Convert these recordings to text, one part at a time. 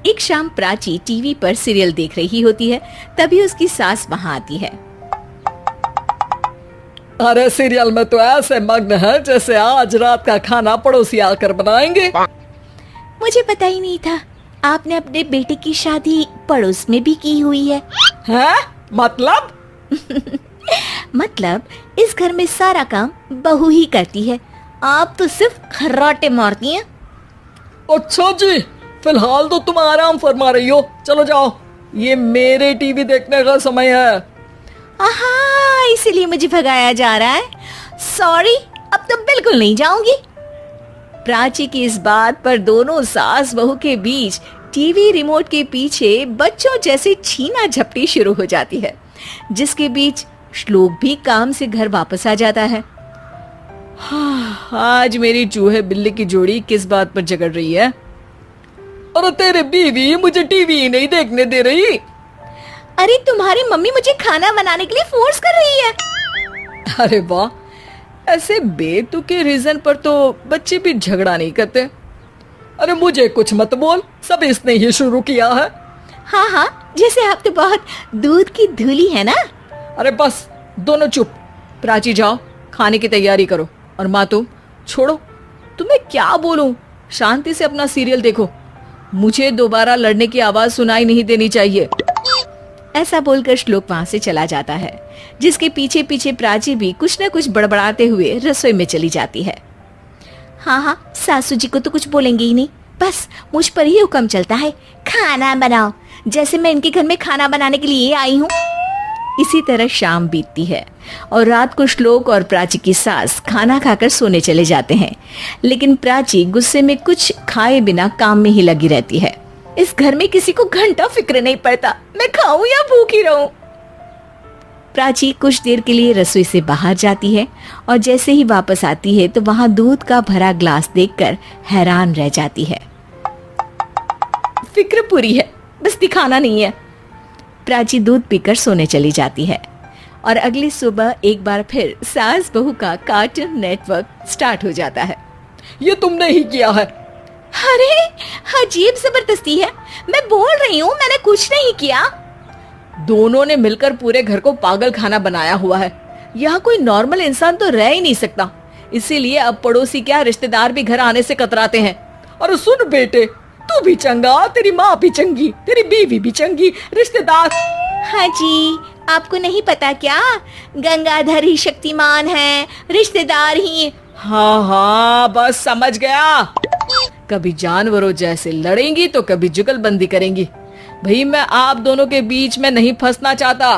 एक शाम प्राची टीवी पर सीरियल देख रही होती है। तभी उसकी सास वहाँ आती है। अरे सीरियल में तो ऐसे मग्न है जैसे आज रात का खाना पड़ोसी आकर बनाएंगे। मुझे पता ही नहीं था आपने अपने बेटे की शादी पड़ोस में भी की हुई है। हैं? मतलब? मतलब इस घर में सारा काम बहू ही करती है, आप तो सिर्फ खर्राटे मारती हैं। अच्छा जी, फिलहाल तो तुम आराम फरमा रही हो, चलो जाओ, ये मेरे टीवी देखने का समय है। आहा, इसीलिए मुझे भगाया जा रहा है। सॉरी, अब तो बिल्कुल नहीं जाऊंगी। प्राची की इस बात पर दोनों सास बहू के बीच टीवी रिमोट के पीछे बच्चों जैसे छीना झपटी शुरू हो जाती है, जिसके बीच श्लोक भी काम से घर वापस आ जाता है। आज मेरी चूहे बिल्ली की जोड़ी किस बात पर झगड़ रही है? अरे तेरे बीवी मुझे टीवी ही नहीं देखने दे रही। अरे तुम्हारी मम्मी मुझे खाना बनाने के लिए फोर्स कर रही है। अरे वाह, ऐसे बेतुके रीजन पर तो बच्चे भी झगड़ा नहीं करते। अरे मुझे कुछ मत बोल, सब इसने ही शुरू किया है। हाँ हाँ, जैसे आप तो बहुत दूध की धूली है ना। अरे बस, दोनों चुप। प्राची जाओ, खाने की तैयारी करो। और माँ तुम छोड़ो, तुम्हें क्या बोलूं, शांति से अपना सीरियल देखो, मुझे दोबारा लड़ने की आवाज सुनाई नहीं देनी चाहिए। ऐसा बोलकर श्लोक वहां से चला जाता है, जिसके पीछे पीछे प्राची भी कुछ न कुछ बड़बड़ाते हुए रसोई में चली जाती है। हाँ हाँ, सासू जी को तो कुछ बोलेंगे ही नहीं, बस मुझ पर ही हुक्म चलता है, खाना बनाओ, जैसे मैं इनके घर में खाना बनाने के लिए आई हूँ। इसी तरह शाम बीतती है और रात को श्लोक और प्राची की सास खाना खाकर सोने चले जाते हैं, लेकिन प्राची गुस्से में कुछ खाए बिना काम में ही लगी रहती है। इस घर में किसी को घंटा फिक्र नहीं पड़ता, मैं खाऊं या भूखी रहूं। प्राची कुछ देर के लिए रसोई से बाहर जाती है और जैसे ही वापस आती है तो वहां दूध का भरा ग्लास देखकर हैरान रह जाती है। फिक्र पूरी है, बस दिखाना नहीं है। प्राची दूध पीकर सोने चली जाती है और अगली सुबह एक बार फिर सास बहू का कार्टून नेटवर्क स्टार्ट हो जाता है। ये तुमने ही किया है। अरे अजीब जबरदस्ती है, मैं बोल रही हूँ मैंने कुछ नहीं किया। दोनों ने मिलकर पूरे घर को पागल खाना बनाया हुआ है। यहाँ कोई नॉर्मल इंसान तो रह ही नहीं सकता, इसीलिए अब पड़ोसी क्या रिश्तेदार भी घर आने से कतराते हैं। और सुन बेटे, तू भी चंगा, तेरी माँ भी चंगी, तेरी बीवी भी चंगी, रिश्तेदार। हाँ जी, आपको नहीं पता क्या, गंगाधर ही शक्तिमान है, रिश्तेदार ही। हाँ हाँ, बस समझ गया। कभी जानवरों जैसे लड़ेंगी तो कभी जुगलबंदी करेंगी। भाई मैं आप दोनों के बीच में नहीं फंसना चाहता।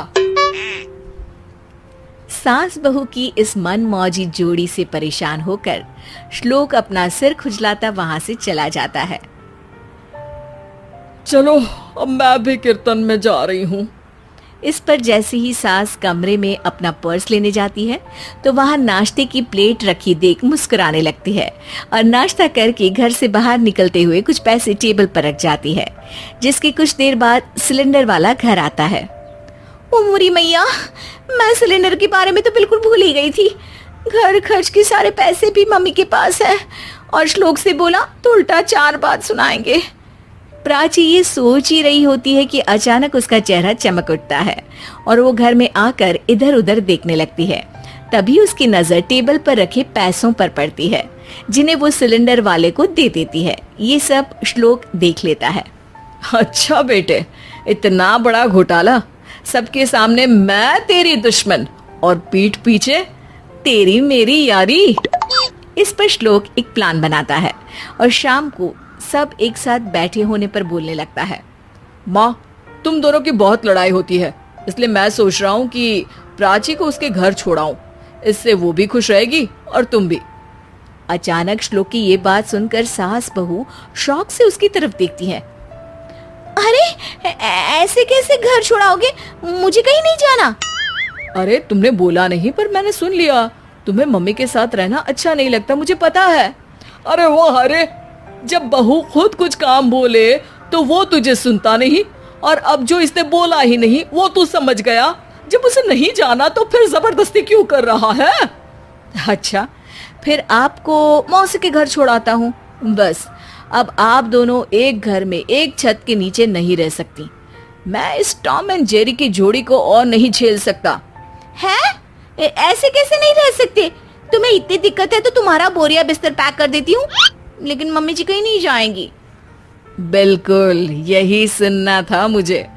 सास बहू की इस मनमौजी जोड़ी से परेशान होकर श्लोक अपना सिर खुजलाता वहां से चला जाता है। चलो अब मैं भी कीर्तन में जा रही हूँ। इस पर जैसे ही सास कमरे में अपना पर्स लेने जाती है तो वहां नाश्ते की प्लेट रखी देख मुस्कुराने लगती है और नाश्ता करके घर से बाहर निकलते हुए कुछ पैसे टेबल पर रख जाती है, जिसके कुछ देर बाद सिलेंडर वाला घर आता है। ओ मुरी मैया, मैं सिलेंडर के बारे में तो बिल्कुल भूल ही गई थी। घर खर्च के सारे पैसे भी मम्मी के पास है और श्लोक से बोला तो उल्टा 4 बात सुनाएंगे। प्राची ये सोच ही रही होती है कि अचानक उसका चेहरा चमक उठता है और वो घर में आकर इधर उधर देखने लगती है। तभी उसकी नजर टेबल पर रखे पैसों पर पड़ती है, जिन्हें वो सिलेंडर वाले को दे देती है। ये सब श्लोक देख लेता है। अच्छा बेटे, इतना बड़ा घोटाला, सबके सामने मैं तेरी दुश्मन और पीठ पीछे तेरी मेरी यारी। इस पर श्लोक एक प्लान बनाता है और शाम को सब एक साथ बैठे होने पर बोलने लगता है। माँ, तुम दोनों की बहुत लड़ाई होती है, इसलिए मैं सोच रहा हूँ कि प्राची को उसके घर छोड़ाऊं, इससे वो भी खुश रहेगी और तुम भी। अचानक श्लोक की ये बात सुनकर सास बहू शौक से उसकी तरफ देखती है। अरे ऐसे कैसे घर छोड़ाओगे, मुझे कहीं नहीं जाना। अरे तुमने बोला नहीं पर मैंने सुन लिया, तुम्हें मम्मी के साथ रहना अच्छा नहीं लगता, मुझे पता है। अरे वो अरे, जब बहू खुद कुछ काम बोले तो वो तुझे सुनता नहीं, और अब जो इसने बोला ही नहीं वो तू समझ गया। जब उसे नहीं जाना तो फिर जबरदस्ती क्यों कर रहा है? अच्छा, फिर आपको मौसी के घर छोड़ाता हूँ, बस अब आप दोनों एक घर में एक छत के नीचे नहीं रह सकती। मैं इस टॉम एंड जेरी की जोड़ी को और नहीं झेल सकता। है? ऐसे कैसे नहीं रह सकते? तुम्हें इतनी दिक्कत है तो तुम्हारा बोरिया बिस्तर पैक कर देती हूँ, लेकिन मम्मी जी कहीं नहीं जाएंगी। बिल्कुल यही सुनना था मुझे।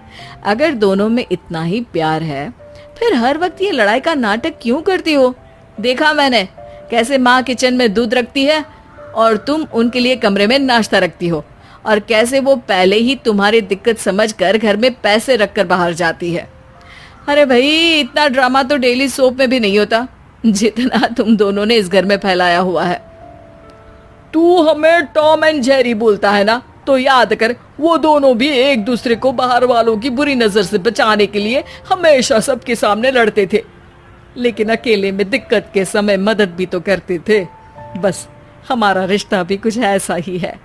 अगर दोनों में इतना ही प्यार है फिर हर वक्त ये लड़ाई का नाटक क्यों करती हो? देखा मैंने कैसे माँ किचन में दूध रखती है और तुम उनके लिए कमरे में नाश्ता रखती हो, और कैसे वो पहले ही तुम्हारी दिक्कत समझकर घर में पैसे रखकर बाहर जाती है। अरे भाई, इतना ड्रामा तो डेली सोप में भी नहीं होता जितना तुम दोनों ने इस घर में फैलाया हुआ है। तू हमें टॉम एंड जेरी बोलता है ना, तो याद कर वो दोनों भी एक दूसरे को बाहर वालों की बुरी नजर से बचाने के लिए हमेशा सबके सामने लड़ते थे, लेकिन अकेले में दिक्कत के समय मदद भी तो करते थे। बस हमारा रिश्ता भी कुछ ऐसा ही है।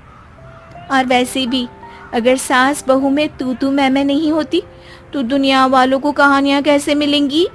और वैसे भी अगर सास बहू में तू मैं नहीं होती तो दुनिया वालों को कहानियां कैसे मिलेंगी?